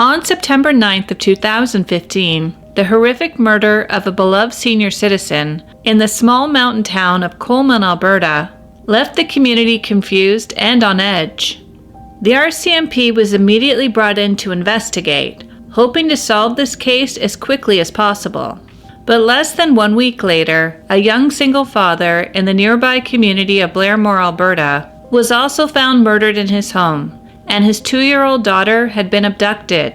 On September 9th of 2015, the horrific murder of a beloved senior citizen in the small mountain town of Coleman, Alberta, left the community confused and on edge. The RCMP was immediately brought in to investigate, hoping to solve this case as quickly as possible. But less than 1 week later, a young single father in the nearby community of Blairmore, Alberta, was also found murdered in his home, and his 2-year-old daughter had been abducted.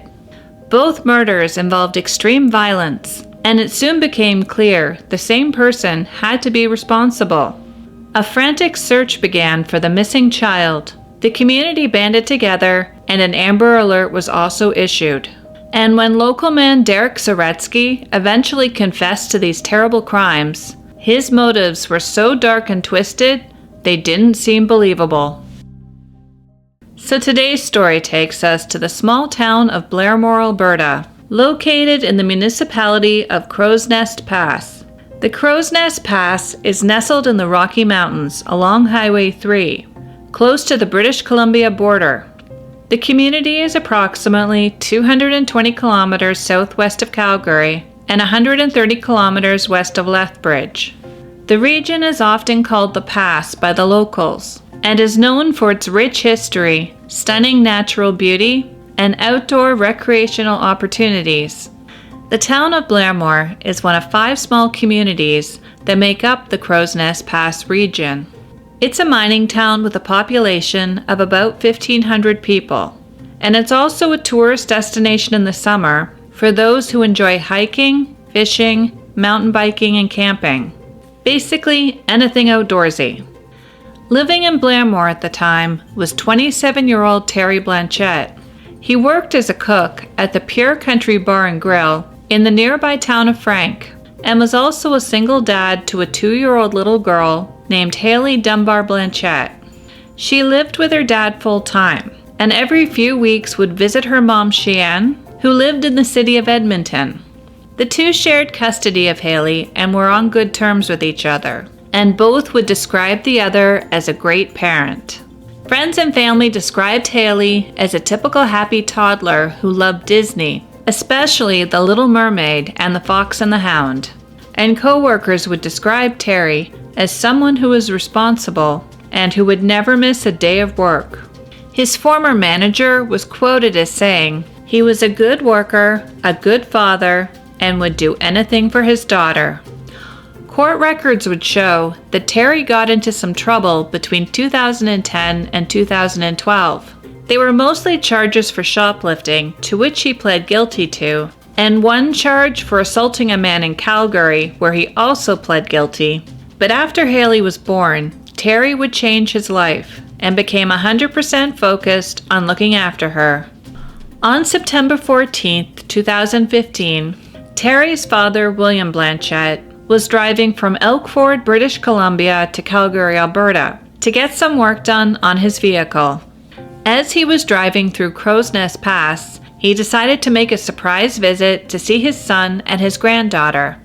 Both murders involved extreme violence, and it soon became clear the same person had to be responsible. A frantic search began for the missing child. The community banded together, and an Amber Alert was also issued. And when local man Derek Saretzky eventually confessed to these terrible crimes, his motives were so dark and twisted, they didn't seem believable. So today's story takes us to the small town of Blairmore, Alberta, located in the municipality of Crowsnest Pass. The Crowsnest Pass is nestled in the Rocky Mountains along Highway 3, close to the British Columbia border. The community is approximately 220 kilometers southwest of Calgary and 130 kilometers west of Lethbridge. The region is often called the Pass by the locals and is known for its rich history, stunning natural beauty, and outdoor recreational opportunities. The town of Blairmore is one of 5 small communities that make up the Crowsnest Pass region. It's a mining town with a population of about 1,500 people, and it's also a tourist destination in the summer for those who enjoy hiking, fishing, mountain biking, and camping. Basically, anything outdoorsy. Living in Blairmore at the time was 27-year-old Terry Blanchette. He worked as a cook at the Pure Country Bar and Grill in the nearby town of Frank, and was also a single dad to a 2-year-old little girl named Hailey Blanchette. She lived with her dad full-time, and every few weeks would visit her mom Cheyenne, who lived in the city of Edmonton. The two shared custody of Hailey and were on good terms with each other, and both would describe the other as a great parent. Friends and family described Hailey as a typical happy toddler who loved Disney, especially The Little Mermaid and The Fox and the Hound. And co-workers would describe Terry as someone who was responsible and who would never miss a day of work. His former manager was quoted as saying, "He was a good worker, a good father, and would do anything for his daughter." Court records would show that Terry got into some trouble between 2010 and 2012. They were mostly charges for shoplifting, to which he pled guilty to, and one charge for assaulting a man in Calgary, where he also pled guilty. But after Hailey was born, Terry would change his life and became 100% focused on looking after her. On September 14th, 2015, Terry's father, William Blanchette, was driving from Elkford, British Columbia to Calgary, Alberta, to get some work done on his vehicle. As he was driving through Crowsnest Pass, he decided to make a surprise visit to see his son and his granddaughter.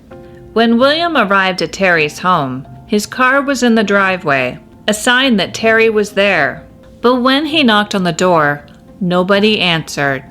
When William arrived at Terry's home, his car was in the driveway, a sign that Terry was there. But when he knocked on the door, nobody answered.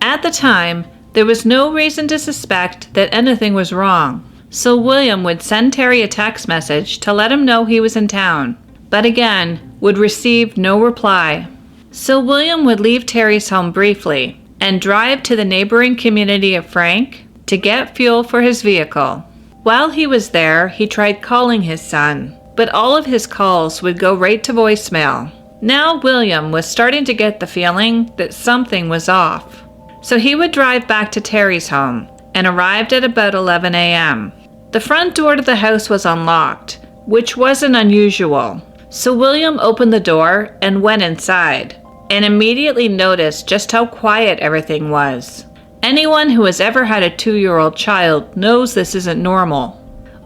At the time, there was no reason to suspect that anything was wrong, so William would send Terry a text message to let him know he was in town, but again, would receive no reply. So William would leave Terry's home briefly and drive to the neighboring community of Frank to get fuel for his vehicle. While he was there, he tried calling his son, but all of his calls would go right to voicemail. Now William was starting to get the feeling that something was off. So he would drive back to Terry's home and arrived at about 11 a.m. The front door to the house was unlocked, which wasn't unusual. So William opened the door and went inside, and immediately noticed just how quiet everything was. Anyone who has ever had a 2-year-old child knows this isn't normal.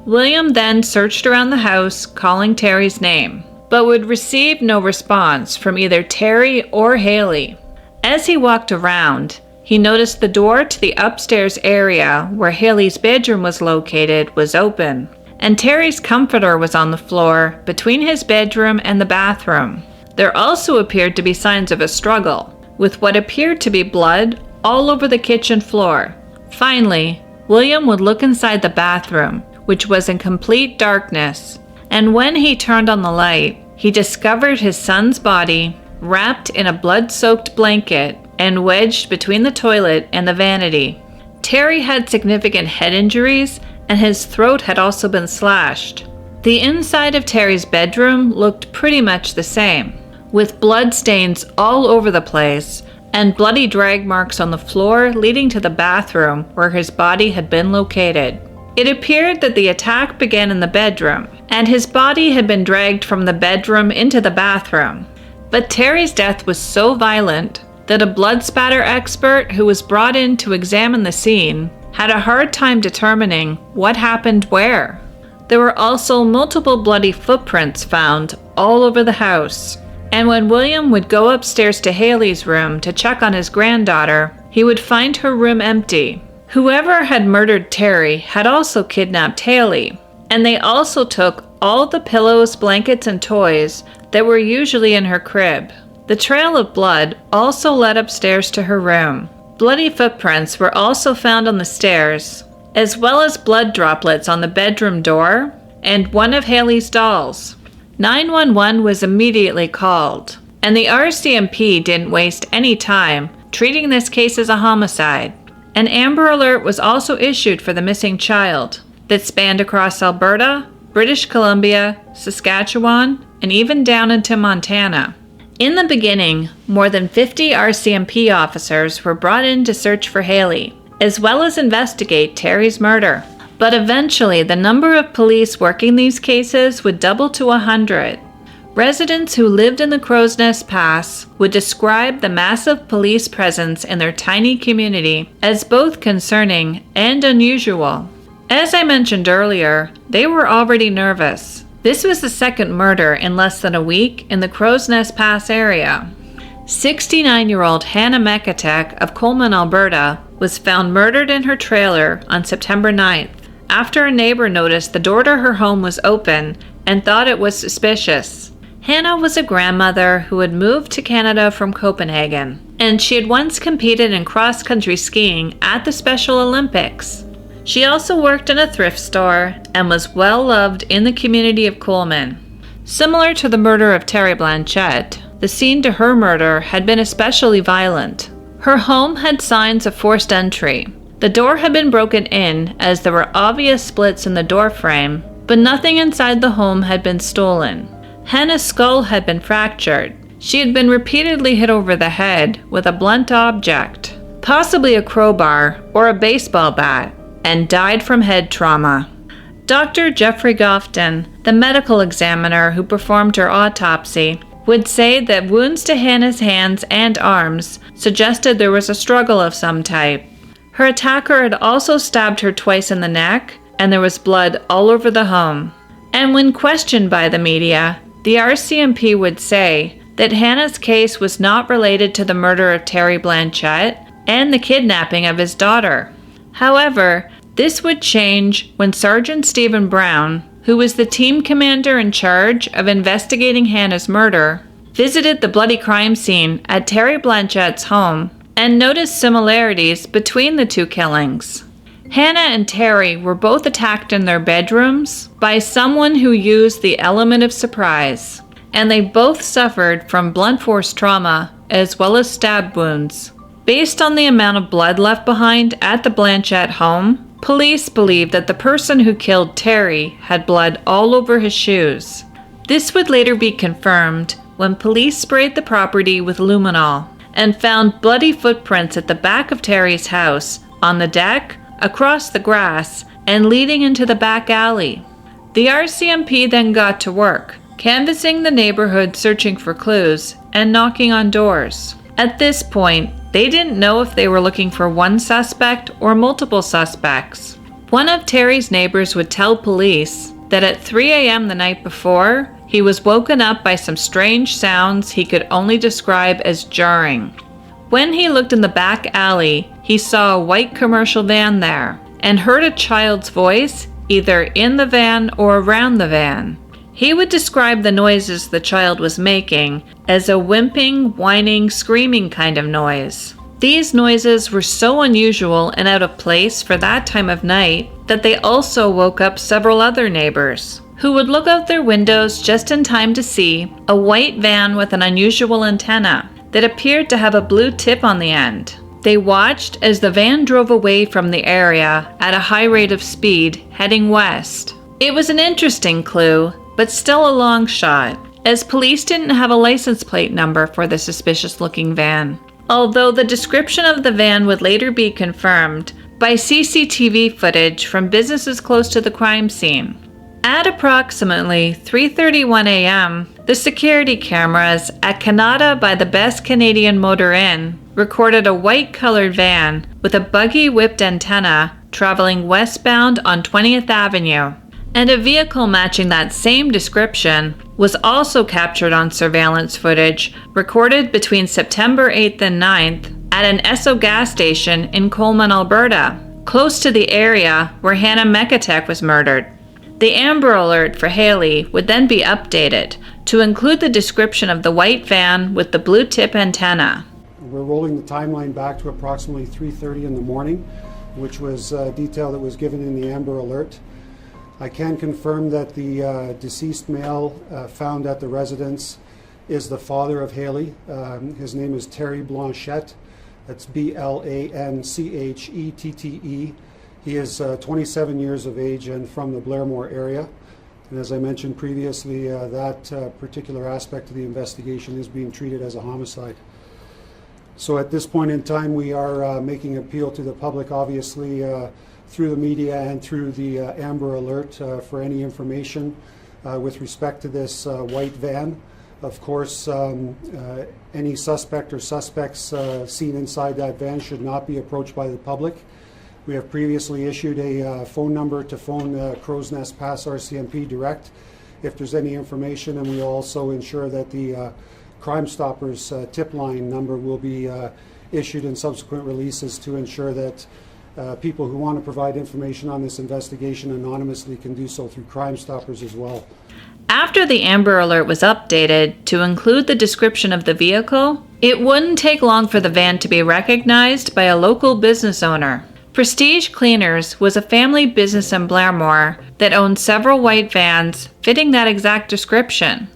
William then searched around the house, calling Terry's name, but would receive no response from either Terry or Hailey. As he walked around, he noticed the door to the upstairs area where Hailey's bedroom was located was open, and Terry's comforter was on the floor between his bedroom and the bathroom. There also appeared to be signs of a struggle, with what appeared to be blood all over the kitchen floor. Finally, William would look inside the bathroom, which was in complete darkness, and when he turned on the light, he discovered his son's body wrapped in a blood-soaked blanket and wedged between the toilet and the vanity. Terry had significant head injuries, and his throat had also been slashed. The inside of Terry's bedroom looked pretty much the same, with blood stains all over the place and bloody drag marks on the floor leading to the bathroom where his body had been located. It appeared that the attack began in the bedroom, and his body had been dragged from the bedroom into the bathroom. But Terry's death was so violent that a blood spatter expert who was brought in to examine the scene had a hard time determining what happened where. There were also multiple bloody footprints found all over the house, and when William would go upstairs to Hailey's room to check on his granddaughter, he would find her room empty. Whoever had murdered Terry had also kidnapped Hailey, and they also took all the pillows, blankets, and toys that were usually in her crib. The trail of blood also led upstairs to her room. Bloody footprints were also found on the stairs, as well as blood droplets on the bedroom door and one of Hailey's dolls. 911 was immediately called, and the RCMP didn't waste any time treating this case as a homicide. An Amber Alert was also issued for the missing child that spanned across Alberta, British Columbia, Saskatchewan, and even down into Montana. In the beginning, more than 50 RCMP officers were brought in to search for Hailey, as well as investigate Terry's murder. But eventually, the number of police working these cases would double to 100. Residents who lived in the Crowsnest Pass would describe the massive police presence in their tiny community as both concerning and unusual. As I mentioned earlier, they were already nervous. This was the second murder in less than a week in the Crowsnest Pass area. 69-year-old Hanne Meketech of Coleman, Alberta, was found murdered in her trailer on September 9th. After a neighbor noticed the door to her home was open and thought it was suspicious. Hanne was a grandmother who had moved to Canada from Copenhagen, and she had once competed in cross-country skiing at the Special Olympics. She also worked in a thrift store and was well loved in the community of Coleman. Similar to the murder of Terry Blanchette, the scene to her murder had been especially violent. Her home had signs of forced entry. The door had been broken in as there were obvious splits in the door frame, but nothing inside the home had been stolen. Hanne's skull had been fractured. She had been repeatedly hit over the head with a blunt object, possibly a crowbar or a baseball bat, and died from head trauma. Dr. Jeffrey Gofton, the medical examiner who performed her autopsy, would say that wounds to Hanne's hands and arms suggested there was a struggle of some type. Her attacker had also stabbed her twice in the neck, and there was blood all over the home. And when questioned by the media, the RCMP would say that Hanne's case was not related to the murder of Terry Blanchette and the kidnapping of his daughter. However, this would change when Sergeant Stephen Brown, who was the team commander in charge of investigating Hanne's murder, visited the bloody crime scene at Terry Blanchette's home and noticed similarities between the two killings. Hanne and Terry were both attacked in their bedrooms by someone who used the element of surprise, and they both suffered from blunt force trauma as well as stab wounds. Based on the amount of blood left behind at the Blanchette home, police believe that the person who killed Terry had blood all over his shoes. This would later be confirmed when police sprayed the property with luminol and found bloody footprints at the back of Terry's house, on the deck, across the grass, and leading into the back alley. The RCMP then got to work, canvassing the neighborhood searching for clues and knocking on doors. At this point, they didn't know if they were looking for one suspect or multiple suspects. One of Terry's neighbors would tell police that at 3 a.m. the night before, he was woken up by some strange sounds he could only describe as jarring. When he looked in the back alley, he saw a white commercial van there and heard a child's voice either in the van or around the van. He would describe the noises the child was making as a whimpering, whining, screaming kind of noise. These noises were so unusual and out of place for that time of night that they also woke up several other neighbors, who would look out their windows just in time to see a white van with an unusual antenna that appeared to have a blue tip on the end. They watched as the van drove away from the area at a high rate of speed, heading west. It was an interesting clue, but still a long shot, as police didn't have a license plate number for the suspicious-looking van, although the description of the van would later be confirmed by CCTV footage from businesses close to the crime scene. At approximately 3:31 a.m., the security cameras at Canada by the Best Canadian Motor Inn recorded a white-colored van with a buggy-whipped antenna traveling westbound on 20th Avenue, and a vehicle matching that same description was also captured on surveillance footage recorded between September 8th and 9th at an Esso gas station in Coleman, Alberta, close to the area where Hanne Meketech was murdered. The Amber Alert for Hailey would then be updated to include the description of the white van with the blue tip antenna. We're rolling the timeline back to approximately 3:30 in the morning, which was detail that was given in the Amber Alert. I can confirm that the deceased male found at the residence is the father of Hailey. His name is Terry Blanchette. That's Blanchette. He is 27 years of age and from the Blairmore area. And as I mentioned previously, that particular aspect of the investigation is being treated as a homicide. So at this point in time, we are making appeal to the public, obviously, through the media and through the Amber Alert for any information with respect to this white van. Of course, any suspect or suspects seen inside that van should not be approached by the public. We have previously issued a phone number to phone Crowsnest Pass RCMP Direct if there's any information, and we also ensure that the Crime Stoppers tip line number will be issued in subsequent releases to ensure that people who want to provide information on this investigation anonymously can do so through Crime Stoppers as well. After the Amber Alert was updated to include the description of the vehicle, it wouldn't take long for the van to be recognized by a local business owner. Prestige Cleaners was a family business in Blairmore that owned several white vans fitting that exact description.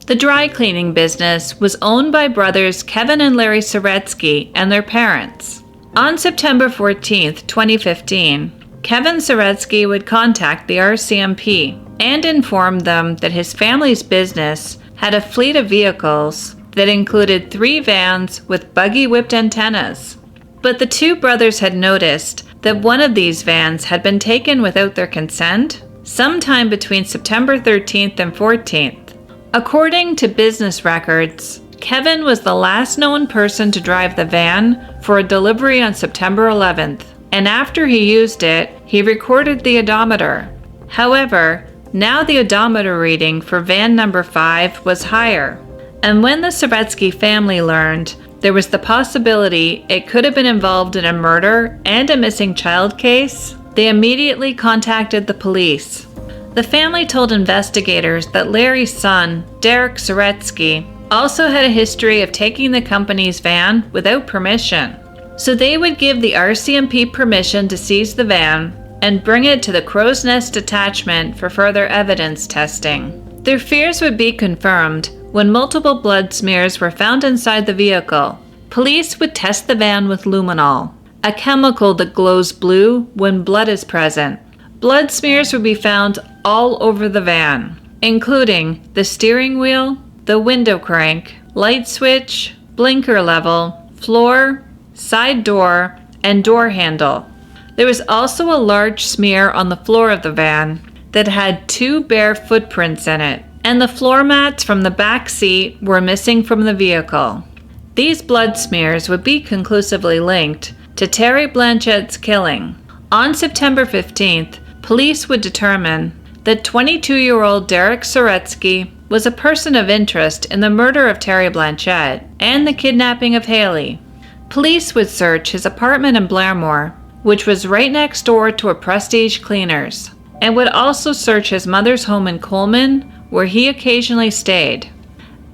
The dry cleaning business was owned by brothers Kevin and Larry Saretzky and their parents. On September 14, 2015, Kevin Saretzky would contact the RCMP and inform them that his family's business had a fleet of vehicles that included 3 vans with buggy-whipped antennas. But the two brothers had noticed that one of these vans had been taken without their consent sometime between September 13th and 14th. According to business records, Kevin was the last known person to drive the van for a delivery on September 11th, and after he used it, he recorded the odometer. However, now the odometer reading for van number 5 was higher, and when the Saretzky family learned there was the possibility it could have been involved in a murder and a missing child case, they immediately contacted the police. The family told investigators that Larry's son, Derek Saretzky, also had a history of taking the company's van without permission, so they would give the RCMP permission to seize the van and bring it to the Crowsnest detachment for further evidence testing. Their fears would be confirmed when multiple blood smears were found inside the vehicle. Police would test the van with luminol, a chemical that glows blue when blood is present. Blood smears would be found all over the van, including the steering wheel, the window crank, light switch, blinker level, floor, side door, and door handle. There was also a large smear on the floor of the van that had 2 bare footprints in it, and the floor mats from the back seat were missing from the vehicle. These blood smears would be conclusively linked to Terry Blanchette's killing. On September 15th, police would determine that 22-year-old Derek Saretzky was a person of interest in the murder of Terry Blanchette and the kidnapping of Hailey. Police would search his apartment in Blairmore, which was right next door to a Prestige Cleaners, and would also search his mother's home in Coleman, where he occasionally stayed.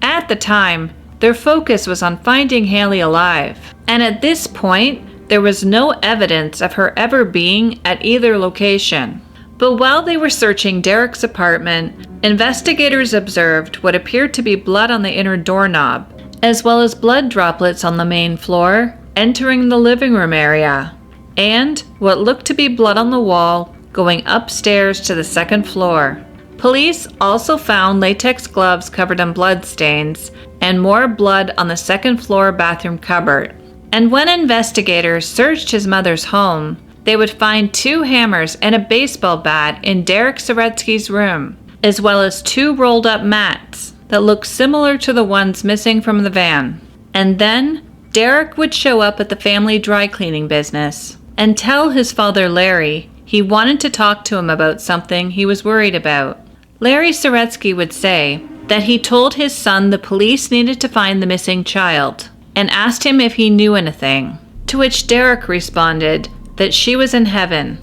At the time, their focus was on finding Hailey alive. And at this point, there was no evidence of her ever being at either location. But while they were searching Derek's apartment, investigators observed what appeared to be blood on the inner doorknob, as well as blood droplets on the main floor, entering the living room area, and what looked to be blood on the wall going upstairs to the second floor. Police also found latex gloves covered in blood stains and more blood on the second floor bathroom cupboard. And when investigators searched his mother's home, they would find 2 hammers and a baseball bat in Derek Saretzky's room, as well as 2 rolled up mats that looked similar to the ones missing from the van. And then Derek would show up at the family dry cleaning business and tell his father Larry he wanted to talk to him about something he was worried about. Larry Saretzky would say that he told his son the police needed to find the missing child and asked him if he knew anything, to which Derek responded that she was in heaven.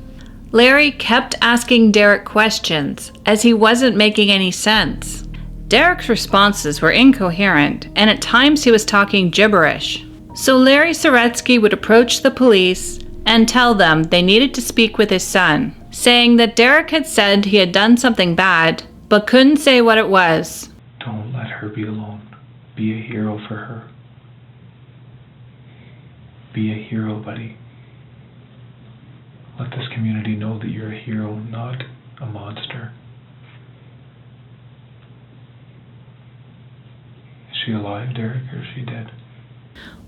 Larry kept asking Derek questions as he wasn't making any sense. Derek's responses were incoherent, and at times he was talking gibberish. So Larry Saretzky would approach the police and tell them they needed to speak with his son, saying that Derek had said he had done something bad, but couldn't say what it was. Don't let her be alone. Be a hero for her. Be a hero, buddy. Let this community know that you're a hero, not a monster. Is she alive, Derek, or is she dead?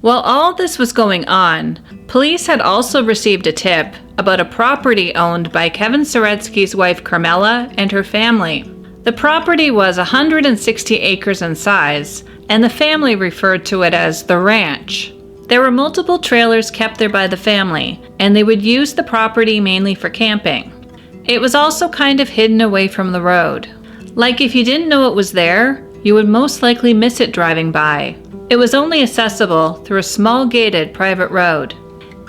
While all this was going on, police had also received a tip about a property owned by Kevin Saretzky's wife Carmela and her family. The property was 160 acres in size, and the family referred to it as the ranch. There were multiple trailers kept there by the family, and they would use the property mainly for camping. It was also kind of hidden away from the road. Like if you didn't know it was there, you would most likely miss it driving by. It was only accessible through a small gated private road.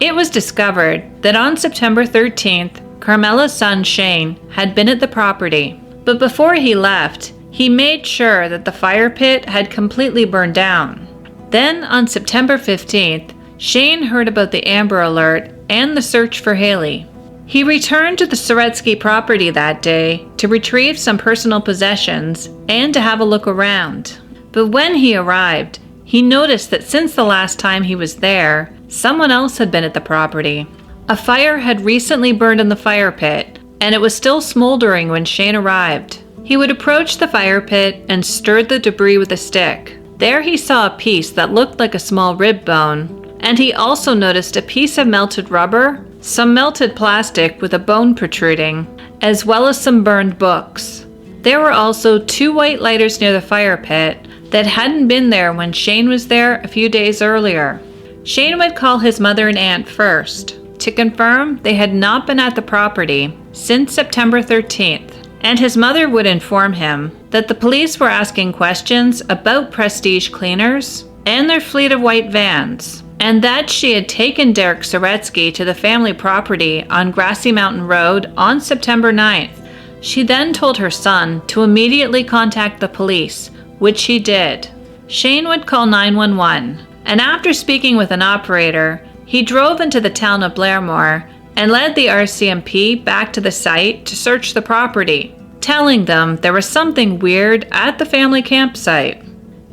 It was discovered that on September 13th, Carmela's son Shane had been at the property, but before he left, he made sure that the fire pit had completely burned down. Then on September 15th, Shane heard about the Amber Alert and the search for Hailey. He returned to the Saretzky property that day to retrieve some personal possessions and to have a look around. But when he arrived, he noticed that since the last time he was there, someone else had been at the property. A fire had recently burned in the fire pit, and it was still smoldering when Shane arrived. He would approach the fire pit and stirred the debris with a stick. There he saw a piece that looked like a small rib bone, and he also noticed a piece of melted rubber, some melted plastic with a bone protruding, as well as some burned books. There were also 2 white lighters near the fire pit that hadn't been there when Shane was there a few days earlier. Shane would call his mother and aunt first to confirm they had not been at the property since September 13th. And his mother would inform him that the police were asking questions about Prestige Cleaners and their fleet of white vans, and that she had taken Derek Saretzky to the family property on Grassy Mountain Road on September 9th. She then told her son to immediately contact the police, which he did. Shane would call 911, and after speaking with an operator, he drove into the town of Blairmore and led the RCMP back to the site to search the property, telling them there was something weird at the family campsite.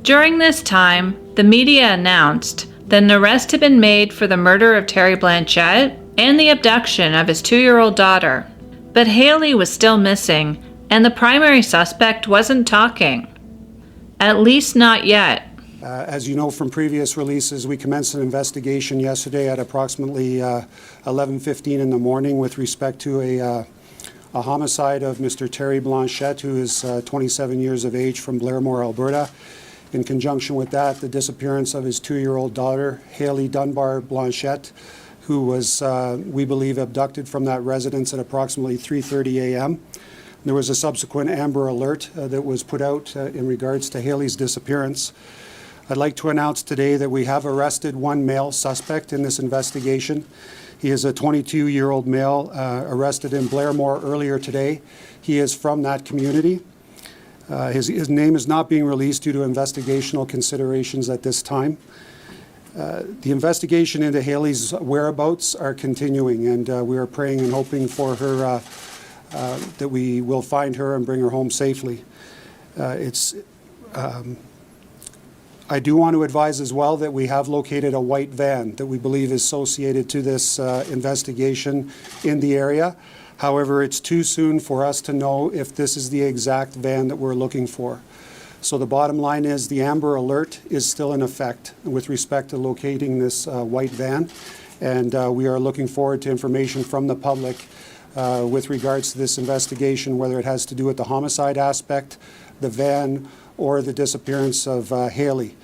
During this time, the media announced that an arrest had been made for the murder of Terry Blanchette and the abduction of his 2-year-old daughter. But Hailey was still missing, and the primary suspect wasn't talking. At least not yet. As you know from previous releases, we commenced an investigation yesterday at approximately 11:15 in the morning with respect to a homicide of Mr. Terry Blanchette, who is 27 years of age, from Blairmore, Alberta. In conjunction with that, the disappearance of his 2-year-old daughter, Hailey Dunbar Blanchette, who was, we believe, abducted from that residence at approximately 3:30 a.m. There was a subsequent Amber Alert that was put out in regards to Hailey's disappearance. I'd like to announce today that we have arrested 1 male suspect in this investigation. He is a 22-year-old male arrested in Blairmore earlier today. He is from that community. His name is not being released due to investigational considerations at this time. The investigation into Hailey's whereabouts are continuing, and we are praying and hoping for her that we will find her and bring her home safely. I do want to advise as well that we have located a white van that we believe is associated to this investigation in the area. However, it's too soon for us to know if this is the exact van that we're looking for. So the bottom line is the Amber Alert is still in effect with respect to locating this white van, and we are looking forward to information from the public with regards to this investigation, whether it has to do with the homicide aspect, the van, or the disappearance of Hailey.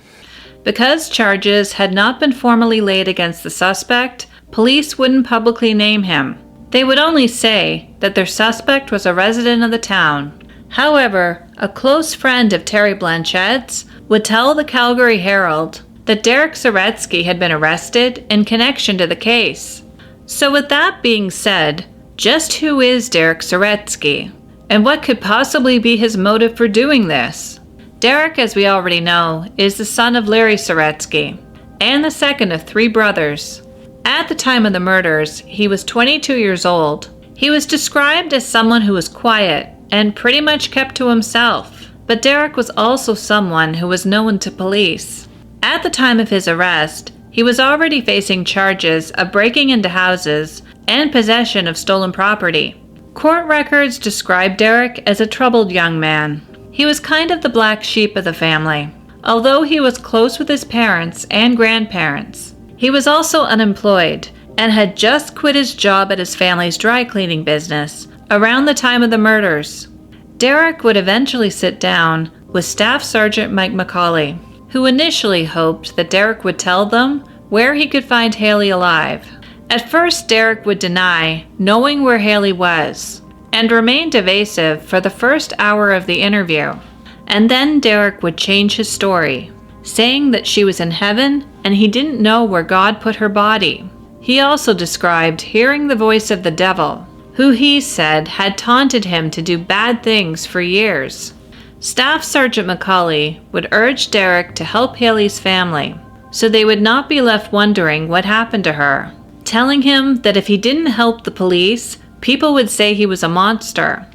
Because charges had not been formally laid against the suspect, police wouldn't publicly name him. They would only say that their suspect was a resident of the town. However, a close friend of Terry Blanchette's would tell the Calgary Herald that Derek Saretzky had been arrested in connection to the case. So with that being said, just who is Derek Saretzky? And what could possibly be his motive for doing this? Derek, as we already know, is the son of Larry Saretzky, and the second of 3 brothers. At the time of the murders, he was 22 years old. He was described as someone who was quiet and pretty much kept to himself, but Derek was also someone who was known to police. At the time of his arrest, he was already facing charges of breaking into houses and possession of stolen property. Court records describe Derek as a troubled young man. He was kind of the black sheep of the family. Although he was close with his parents and grandparents, he was also unemployed and had just quit his job at his family's dry cleaning business around the time of the murders. Derek would eventually sit down with Staff Sergeant Mike McCauley, who initially hoped that Derek would tell them where he could find Hailey alive. At first, Derek would deny knowing where Hailey was and remained evasive for the first hour of the interview. And then Derek would change his story, saying that she was in heaven and he didn't know where God put her body. He also described hearing the voice of the devil, who he said had taunted him to do bad things for years. Staff Sergeant McCauley would urge Derek to help Hailey's family so they would not be left wondering what happened to her, telling him that if he didn't help the police, people would say he was a monster.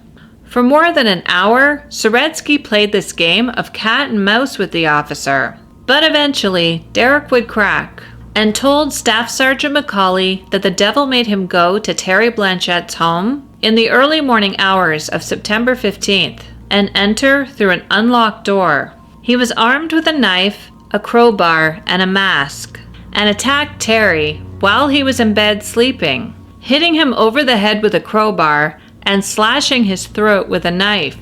For more than an hour, Saretzky played this game of cat and mouse with the officer. But eventually, Derek would crack and told Staff Sergeant McCauley that the devil made him go to Terry Blanchette's home in the early morning hours of September 15th and enter through an unlocked door. He was armed with a knife, a crowbar, and a mask, and attacked Terry while he was in bed sleeping, hitting him over the head with a crowbar and slashing his throat with a knife.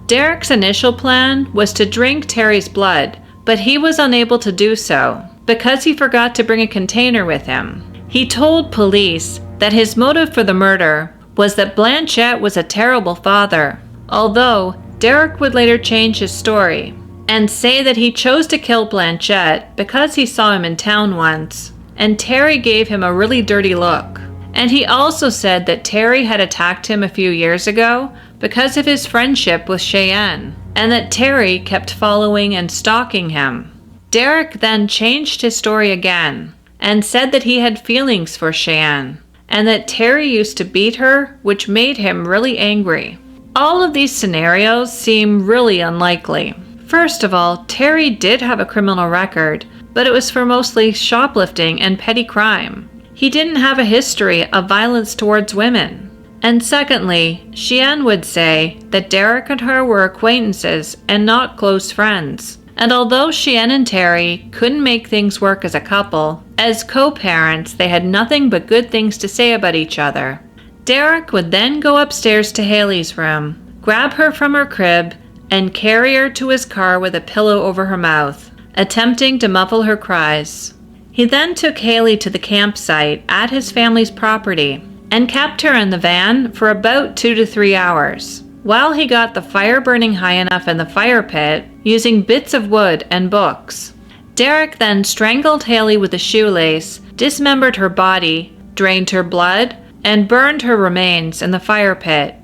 Derek's initial plan was to drink Terry's blood, but he was unable to do so because he forgot to bring a container with him. He told police that his motive for the murder was that Blanchette was a terrible father, although Derek would later change his story and say that he chose to kill Blanchette because he saw him in town once, and Terry gave him a really dirty look. And he also said that Terry had attacked him a few years ago because of his friendship with Cheyenne, and that Terry kept following and stalking him. Derek then changed his story again and said that he had feelings for Cheyenne, and that Terry used to beat her, which made him really angry. All of these scenarios seem really unlikely. First of all, Terry did have a criminal record, but it was for mostly shoplifting and petty crime. He didn't have a history of violence towards women. And secondly, Cheyenne would say that Derek and her were acquaintances and not close friends. And although Cheyenne and Terry couldn't make things work as a couple, as co-parents they had nothing but good things to say about each other. Derek would then go upstairs to Hailey's room, grab her from her crib, and carry her to his car with a pillow over her mouth, attempting to muffle her cries. He then took Hailey to the campsite at his family's property and kept her in the van for about 2 to 3 hours, while he got the fire burning high enough in the fire pit using bits of wood and books. Derek then strangled Hailey with a shoelace, dismembered her body, drained her blood, and burned her remains in the fire pit.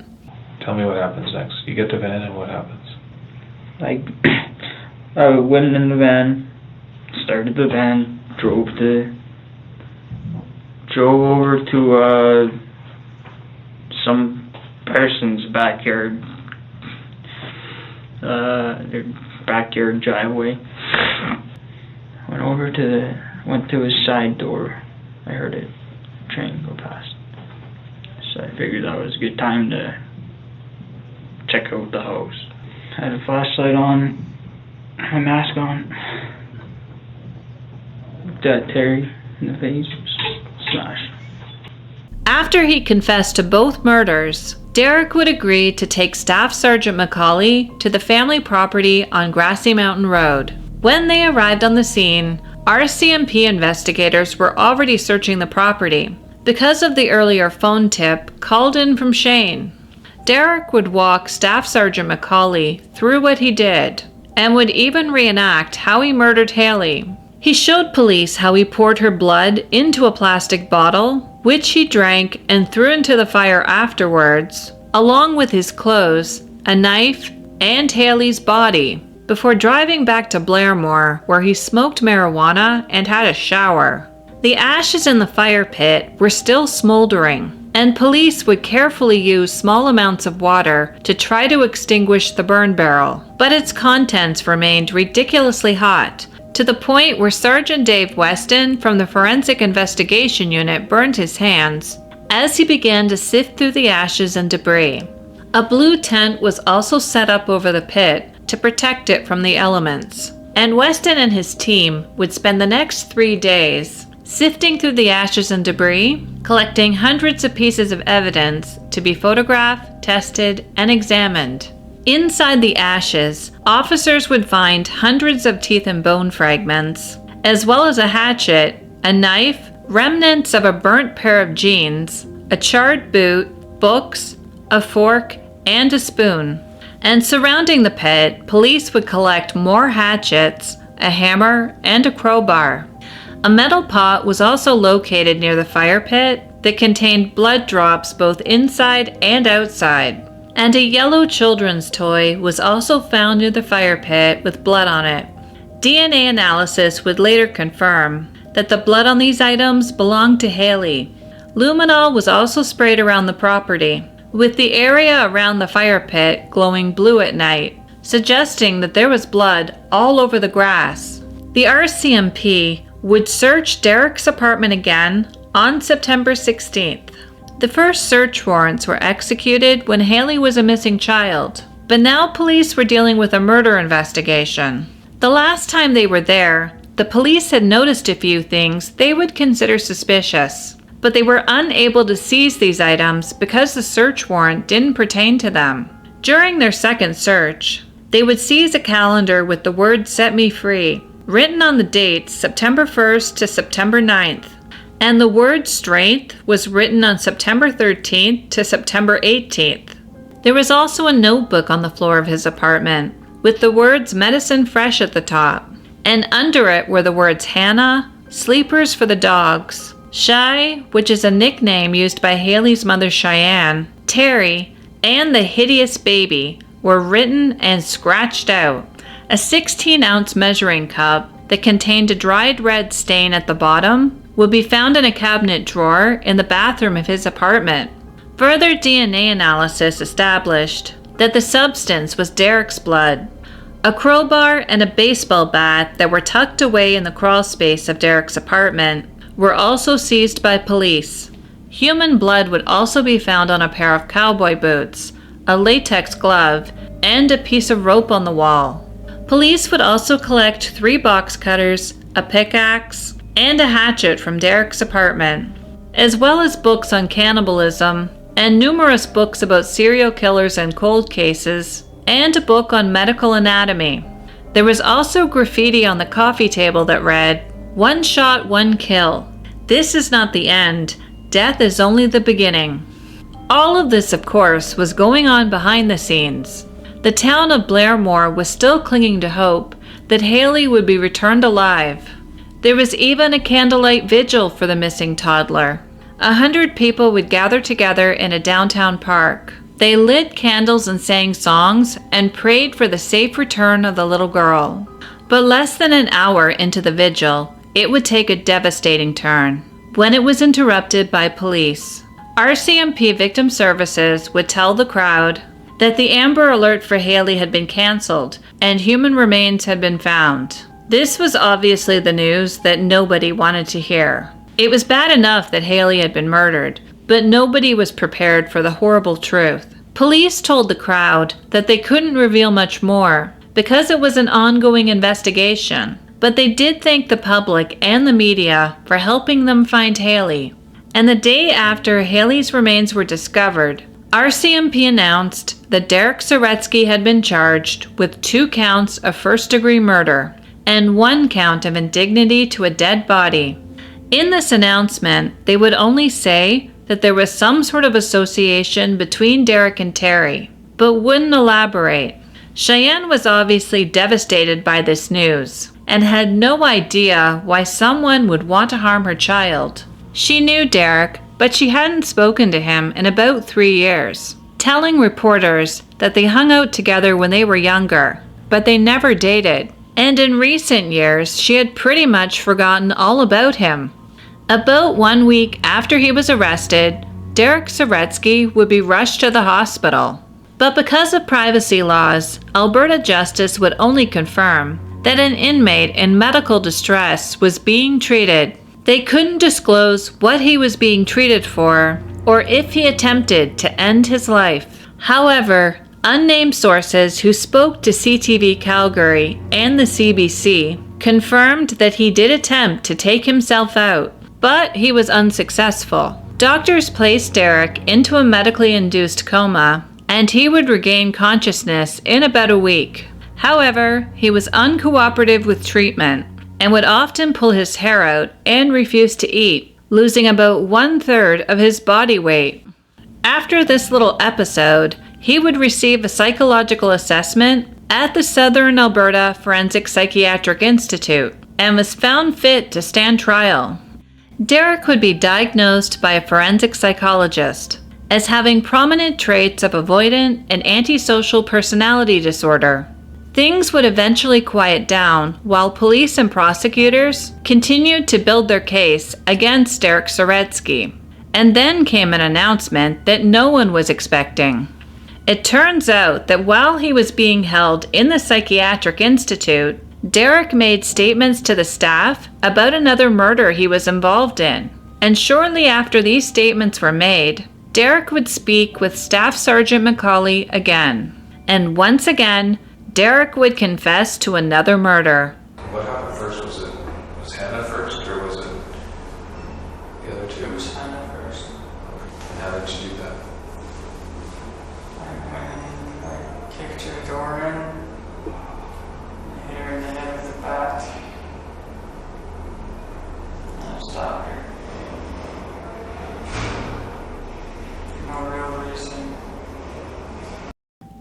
Tell me what happens next. You get the van and what happens? I went in the van, started the van, drove over to some person's backyard, their backyard driveway. Went to his side door. I heard a train go past, so I figured that was a good time to check out the house. I had a flashlight on, my mask on. Looked at Terry in the face. Smash. After he confessed to both murders, Derek would agree to take Staff Sergeant McCauley to the family property on Grassy Mountain Road. When they arrived on the scene, RCMP investigators were already searching the property because of the earlier phone tip called in from Shane. Derek would walk Staff Sergeant McCauley through what he did and would even reenact how he murdered Hailey. He showed police how he poured her blood into a plastic bottle, which he drank and threw into the fire afterwards, along with his clothes, a knife, and Hailey's body, before driving back to Blairmore, where he smoked marijuana and had a shower. The ashes in the fire pit were still smoldering, and police would carefully use small amounts of water to try to extinguish the burn barrel, but its contents remained ridiculously hot, to the point where Sergeant Dave Weston from the Forensic Investigation Unit burned his hands as he began to sift through the ashes and debris. A blue tent was also set up over the pit to protect it from the elements, and Weston and his team would spend the next 3 days sifting through the ashes and debris, collecting hundreds of pieces of evidence to be photographed, tested, and examined. Inside the ashes, officers would find hundreds of teeth and bone fragments, as well as a hatchet, a knife, remnants of a burnt pair of jeans, a charred boot, books, a fork, and a spoon. And surrounding the pit, police would collect more hatchets, a hammer, and a crowbar. A metal pot was also located near the fire pit that contained blood drops both inside and outside. And a yellow children's toy was also found near the fire pit with blood on it. DNA analysis would later confirm that the blood on these items belonged to Hailey. Luminol was also sprayed around the property, with the area around the fire pit glowing blue at night, suggesting that there was blood all over the grass. The RCMP would search Derek's apartment again on September 16th. The first search warrants were executed when Hailey was a missing child, but now police were dealing with a murder investigation. The last time they were there, the police had noticed a few things they would consider suspicious, but they were unable to seize these items because the search warrant didn't pertain to them. During their second search, they would seize a calendar with the word "Set Me Free" written on the dates September 1st to September 9th. And the word "strength" was written on September 13th to September 18th. There was also a notebook on the floor of his apartment with the words "medicine fresh" at the top, and under it were the words Hannah, sleepers for the dogs, Shy, which is a nickname used by Hailey's mother Cheyenne, Terry, and the hideous baby were written and scratched out. A 16-ounce measuring cup that contained a dried red stain at the bottom would be found in a cabinet drawer in the bathroom of his apartment. Further DNA analysis established that the substance was Derek's blood. A crowbar and a baseball bat that were tucked away in the crawl space of Derek's apartment were also seized by police. Human blood would also be found on a pair of cowboy boots, a latex glove, and a piece of rope on the wall. Police would also collect 3 box cutters, a pickaxe, and a hatchet from Derek's apartment, as well as books on cannibalism and numerous books about serial killers and cold cases, and a book on medical anatomy. There was also graffiti on the coffee table that read, "One shot, one kill. This is not the end. Death is only the beginning." All of this, of course, was going on behind the scenes. The town of Blairmore was still clinging to hope that Hailey would be returned alive. There was even a candlelight vigil for the missing toddler. 100 people would gather together in a downtown park. They lit candles and sang songs and prayed for the safe return of the little girl. But less than an hour into the vigil, it would take a devastating turn when it was interrupted by police. RCMP Victim Services would tell the crowd that the Amber Alert for Hailey had been cancelled and human remains had been found. This was obviously the news that nobody wanted to hear. It was bad enough that Hailey had been murdered, but nobody was prepared for the horrible truth. Police told the crowd that they couldn't reveal much more because it was an ongoing investigation, but they did thank the public and the media for helping them find Hailey. And the day after Hailey's remains were discovered, RCMP announced that Derek Saretzky had been charged with 2 counts of first-degree murder and 1 count of indignity to a dead body. In this announcement, they would only say that there was some sort of association between Derek and Terry, but wouldn't elaborate. Cheyenne was obviously devastated by this news and had no idea why someone would want to harm her child. She knew Derek, but she hadn't spoken to him in about 3 years, telling reporters that they hung out together when they were younger, but they never dated. And in recent years, she had pretty much forgotten all about him. About 1 week after he was arrested, Derek Saretzky would be rushed to the hospital. But because of privacy laws, Alberta Justice would only confirm that an inmate in medical distress was being treated. They couldn't disclose what he was being treated for or if he attempted to end his life. However, unnamed sources who spoke to CTV Calgary and the CBC confirmed that he did attempt to take himself out, but he was unsuccessful. Doctors placed Derek into a medically induced coma, and he would regain consciousness in about a week. However, he was uncooperative with treatment and would often pull his hair out and refuse to eat, losing about 1/3 of his body weight. After this little episode, he would receive a psychological assessment at the Southern Alberta Forensic Psychiatric Institute and was found fit to stand trial. Derek would be diagnosed by a forensic psychologist as having prominent traits of avoidant and antisocial personality disorder. Things would eventually quiet down while police and prosecutors continued to build their case against Derek Saretzky. And then came an announcement that no one was expecting. It turns out that while he was being held in the Psychiatric Institute, Derek made statements to the staff about another murder he was involved in. And shortly after these statements were made, Derek would speak with Staff Sergeant McCauley again. And once again, Derek would confess to another murder. What happened first? Was Hanne first, or was it the other two? It was Hanne first. And how did you do that? I kicked her door in, hit her in the head with the bat, and I stopped her. For no real reason.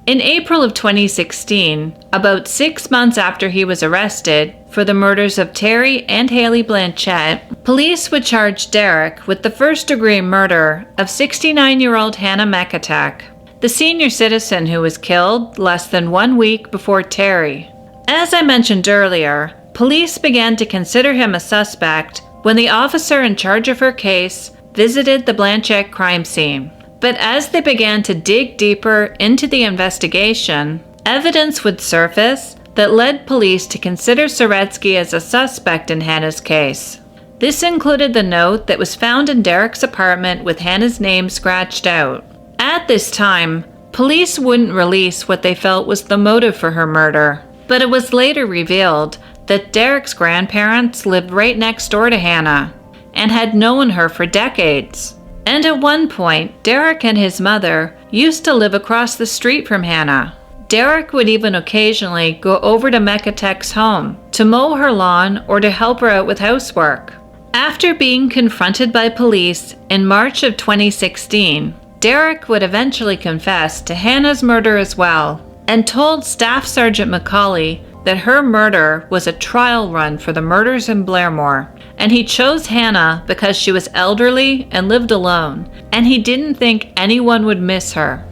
In April of 2016, about 6 months after he was arrested for the murders of Terry and Hailey Blanchette, police would charge Derek with the first-degree murder of 69-year-old Hanne Meketech, the senior citizen who was killed less than 1 week before Terry. As I mentioned earlier, police began to consider him a suspect when the officer in charge of her case visited the Blanchette crime scene. But as they began to dig deeper into the investigation, evidence would surface that led police to consider Saretzky as a suspect in Hanne's case. This included the note that was found in Derek's apartment with Hanne's name scratched out. At this time, police wouldn't release what they felt was the motive for her murder, but it was later revealed that Derek's grandparents lived right next door to Hanne and had known her for decades. And at one point, Derek and his mother used to live across the street from Hanne. Derek would even occasionally go over to Meketech's home to mow her lawn or to help her out with housework. After being confronted by police in March of 2016, Derek would eventually confess to Hanne's murder as well and told Staff Sergeant McCauley that her murder was a trial run for the murders in Blairmore, and he chose Hanne because she was elderly and lived alone, and he didn't think anyone would miss her.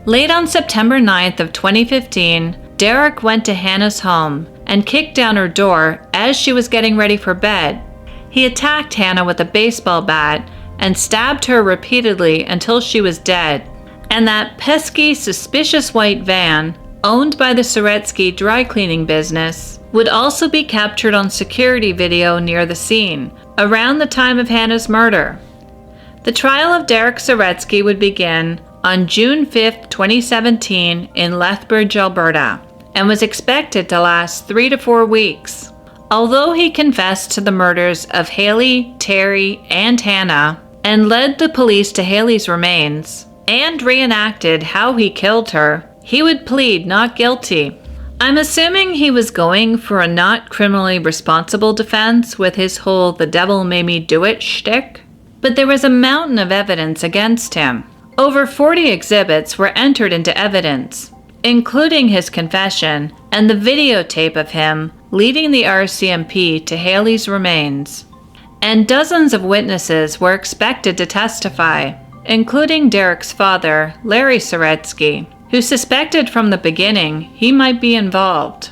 Late on September 9th of 2015, Derek went to Hanne's home and kicked down her door as she was getting ready for bed, He attacked Hanne with a baseball bat and stabbed her repeatedly until she was dead. And that pesky, suspicious white van, owned by the Saretzky dry cleaning business, would also be captured on security video near the scene, around the time of Hanne's murder. The trial of Derek Saretzky would begin on June 5, 2017 in Lethbridge, Alberta, and was expected to last 3 to 4 weeks. Although he confessed to the murders of Hailey, Terry, and Hanne, and led the police to Hailey's remains, and reenacted how he killed her, he would plead not guilty. I'm assuming he was going for a not criminally responsible defense with his whole "the devil made me do it" shtick. But there was a mountain of evidence against him. Over 40 exhibits were entered into evidence, including his confession and the videotape of him leading the RCMP to Hailey's remains. And dozens of witnesses were expected to testify, including Derek's father, Larry Saretzky, who suspected from the beginning he might be involved.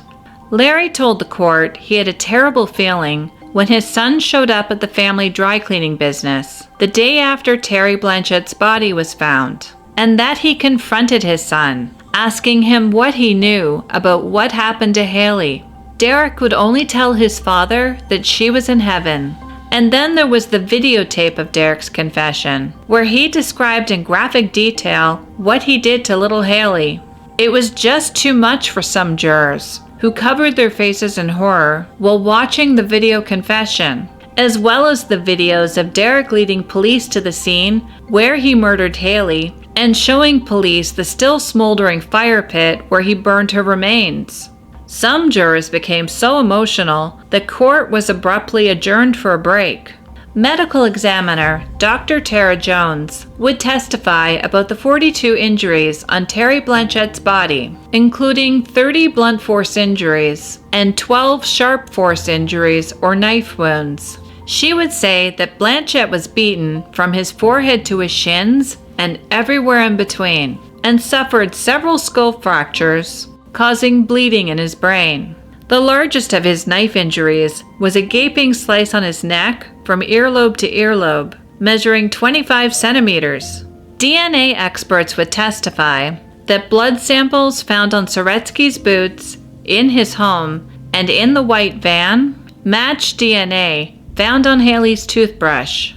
Larry told the court he had a terrible feeling when his son showed up at the family dry cleaning business the day after Terry Blanchette's body was found, and that he confronted his son, asking him what he knew about what happened to Hailey. Derek would only tell his father that she was in heaven. And then there was the videotape of Derek's confession, where he described in graphic detail what he did to little Hailey. It was just too much for some jurors, who covered their faces in horror while watching the video confession, as well as the videos of Derek leading police to the scene where he murdered Hailey and showing police the still smoldering fire pit where he burned her remains. Some jurors became so emotional that court was abruptly adjourned for a break. Medical examiner Dr. Tara Jones would testify about the 42 injuries on Terry Blanchette's body, including 30 blunt force injuries and 12 sharp force injuries or knife wounds. She would say that Blanchette was beaten from his forehead to his shins and everywhere in between, and suffered several skull fractures, causing bleeding in his brain. The largest of his knife injuries was a gaping slice on his neck from earlobe to earlobe, measuring 25 centimeters. DNA experts would testify that blood samples found on Saretzky's boots, in his home, and in the white van matched DNA found on Hailey's toothbrush.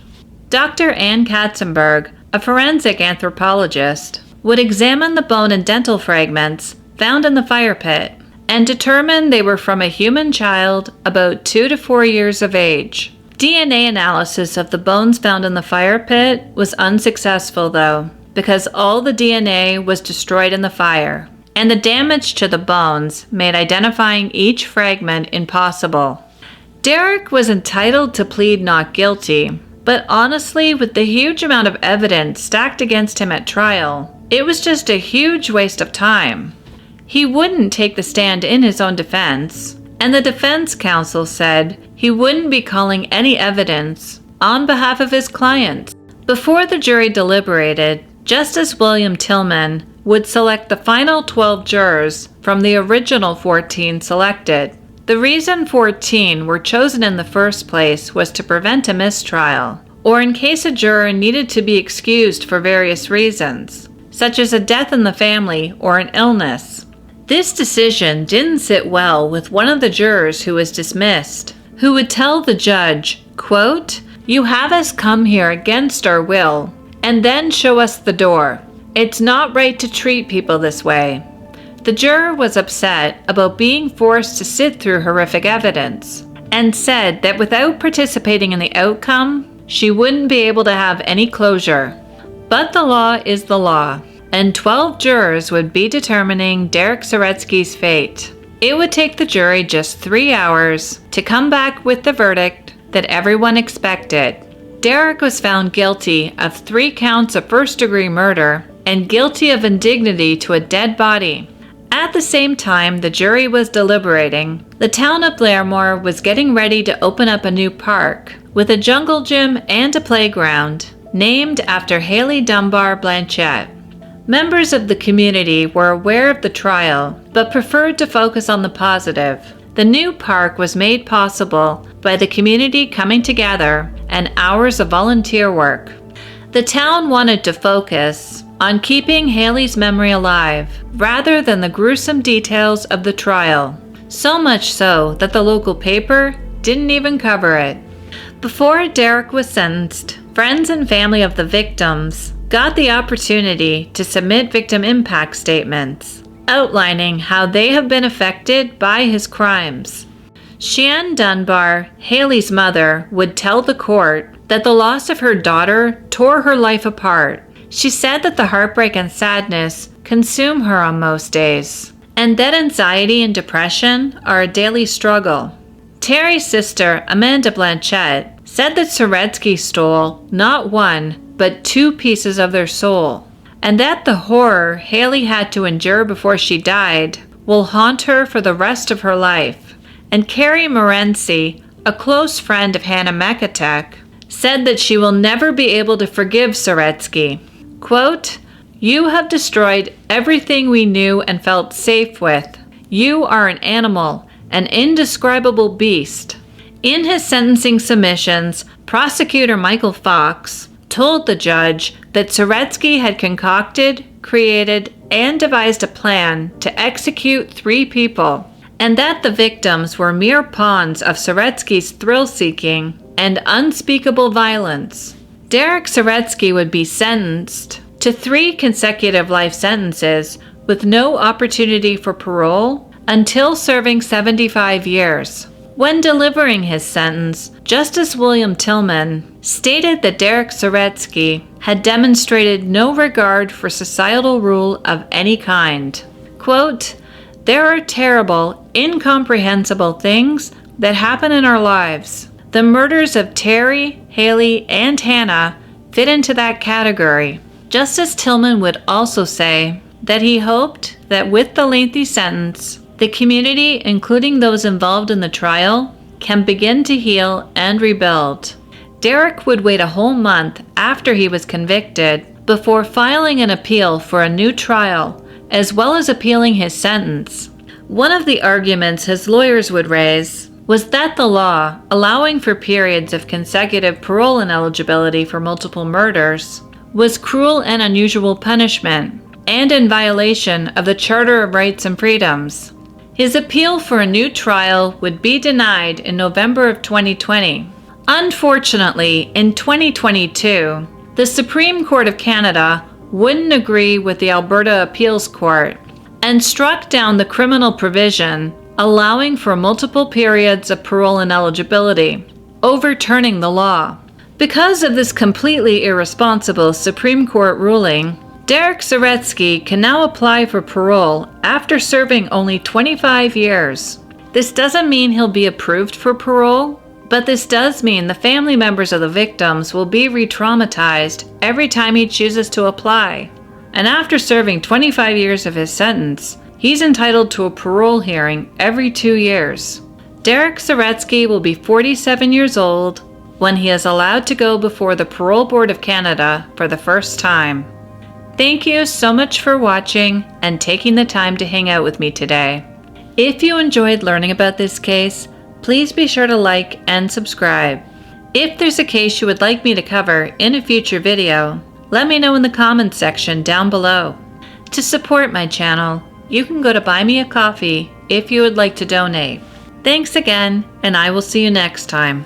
Dr. Ann Katzenberg, a forensic anthropologist, would examine the bone and dental fragments found in the fire pit and determined they were from a human child about 2 to 4 years of age. DNA analysis of the bones found in the fire pit was unsuccessful though, because all the DNA was destroyed in the fire, and the damage to the bones made identifying each fragment impossible. Derek was entitled to plead not guilty, but honestly, with the huge amount of evidence stacked against him at trial, it was just a huge waste of time. He wouldn't take the stand in his own defense, and the defense counsel said he wouldn't be calling any evidence on behalf of his clients. Before the jury deliberated, Justice William Tillman would select the final 12 jurors from the original 14 selected. The reason 14 were chosen in the first place was to prevent a mistrial, or in case a juror needed to be excused for various reasons, such as a death in the family or an illness. This decision didn't sit well with one of the jurors who was dismissed, who would tell the judge, quote, "You have us come here against our will, and then show us the door. It's not right to treat people this way." The juror was upset about being forced to sit through horrific evidence, and said that without participating in the outcome, she wouldn't be able to have any closure. But the law is the law, and 12 jurors would be determining Derek Saretzky's fate. It would take the jury just 3 hours to come back with the verdict that everyone expected. Derek was found guilty of 3 counts of first-degree murder and guilty of indignity to a dead body. At the same time the jury was deliberating, the town of Blairmore was getting ready to open up a new park with a jungle gym and a playground named after Hailey Dunbar Blanchette. Members of the community were aware of the trial, but preferred to focus on the positive. The new park was made possible by the community coming together and hours of volunteer work. The town wanted to focus on keeping Hailey's memory alive rather than the gruesome details of the trial, so much so that the local paper didn't even cover it. Before Derek was sentenced, friends and family of the victims got the opportunity to submit victim impact statements, outlining how they have been affected by his crimes. Shan Dunbar, Hailey's mother, would tell the court that the loss of her daughter tore her life apart. She said that the heartbreak and sadness consume her on most days, and that anxiety and depression are a daily struggle. Terry's sister, Amanda Blanchette, said that Saretzky stole not one, but 2 pieces of their soul, and that the horror Hailey had to endure before she died will haunt her for the rest of her life. And Carrie Morency, a close friend of Hanne Meketech, said that she will never be able to forgive Saretzky. Quote, "You have destroyed everything we knew and felt safe with. You are an animal, an indescribable beast." In his sentencing submissions, prosecutor Michael Fox told the judge that Saretzky had concocted, created, and devised a plan to execute 3 people, and that the victims were mere pawns of Saretzky's thrill-seeking and unspeakable violence. Derek Saretzky would be sentenced to 3 consecutive life sentences with no opportunity for parole until serving 75 years. When delivering his sentence, Justice William Tillman stated that Derek Saretzky had demonstrated no regard for societal rule of any kind. Quote, "There are terrible, incomprehensible things that happen in our lives. The murders of Terry, Hailey, and Hanne fit into that category." Justice Tillman would also say that he hoped that with the lengthy sentence, the community, including those involved in the trial, can begin to heal and rebuild. Derek would wait a whole month after he was convicted before filing an appeal for a new trial, as well as appealing his sentence. One of the arguments his lawyers would raise was that the law, allowing for periods of consecutive parole ineligibility for multiple murders, was cruel and unusual punishment, and in violation of the Charter of Rights and Freedoms. His appeal for a new trial would be denied in November of 2020. Unfortunately, in 2022, the Supreme Court of Canada wouldn't agree with the Alberta Appeals Court and struck down the criminal provision allowing for multiple periods of parole ineligibility, overturning the law. Because of this completely irresponsible Supreme Court ruling, Derek Saretzky can now apply for parole after serving only 25 years. This doesn't mean he'll be approved for parole, but this does mean the family members of the victims will be re-traumatized every time he chooses to apply. And after serving 25 years of his sentence, he's entitled to a parole hearing every 2 years. Derek Saretzky will be 47 years old when he is allowed to go before the Parole Board of Canada for the first time. Thank you so much for watching and taking the time to hang out with me today. If you enjoyed learning about this case, please be sure to like and subscribe. If there's a case you would like me to cover in a future video, let me know in the comments section down below. To support my channel, you can go to Buy Me a Coffee if you would like to donate. Thanks again, and I will see you next time.